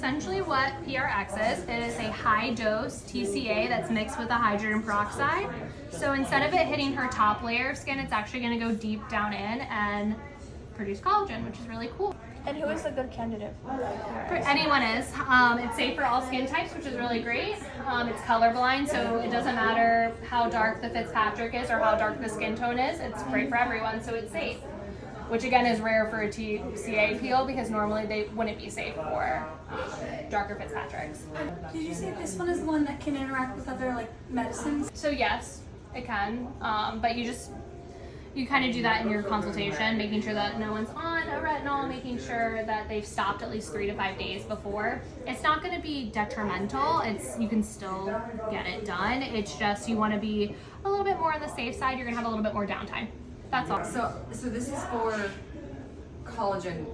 essentially what PRX is, it is a high dose TCA that's mixed with a hydrogen peroxide. So instead of it hitting her top layer of skin, it's actually going to go deep down in and produce collagen, which is really cool. And who is a good candidate for PRX? Anyone is. It's safe for all skin types, which is really great. It's colorblind, so it doesn't matter how dark the Fitzpatrick is or how dark the skin tone is. It's great for everyone, so it's safe. Which again is rare for a TCA peel because normally they wouldn't be safe for darker Fitzpatricks. Did you say this one is the one that can interact with other like medicines? So yes, it can, but you kind of do that in your consultation, making sure that no one's on a retinol, making sure that they've stopped at least 3 to 5 days before. It's not going to be detrimental. You can still get it done. It's just you want to be a little bit more on the safe side. You're going to have a little bit more downtime. That's all. So this is for collagen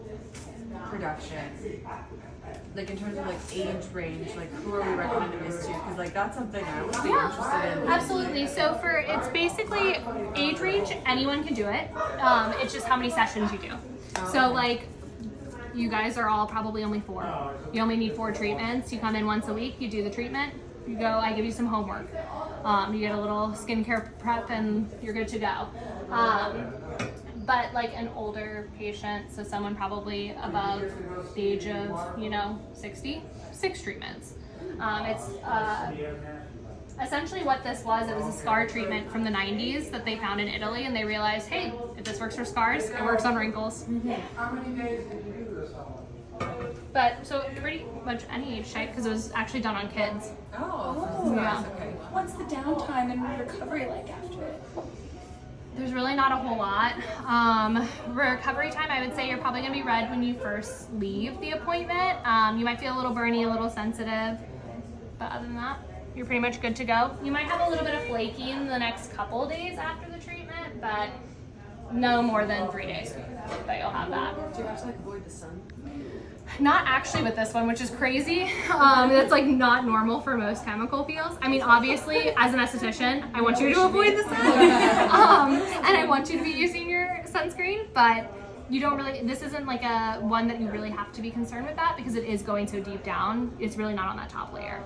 production. Like in terms of like age range, like who are we recommending this to? Because like that's something I would be interested in. Absolutely. So it's basically age range, anyone can do it. It's just how many sessions you do. So like you guys are all probably only 4. You only need 4 treatments. You come in once a week, you do the treatment, you go, I give you some homework. You get a little skincare prep and you're good to go. But like an older patient, so someone probably above the age of, 60, 6 treatments. It's essentially what this was. It was a scar treatment from the 90s that they found in Italy, and they realized, hey, if this works for scars, it works on wrinkles. How many days did you do this on? But so pretty much any age type, because it was actually done on kids. Oh, yeah. Okay. What's the downtime and recovery like after it? There's really not a whole lot. Recovery time, I would say you're probably gonna be red when you first leave the appointment. You might feel a little burny, a little sensitive, but other than that, you're pretty much good to go. You might have a little bit of flaking the next couple days after the treatment, but no more than 3 days that you'll have that. Do you have to like avoid the sun? Not actually with this one, which is crazy. That's like not normal for most chemical peels. I mean, obviously, as an esthetician, I want you to avoid the sun, and I want you to be using your sunscreen, but you don't really, this isn't like a one that you really have to be concerned with that because it is going so deep down. It's really not on that top layer.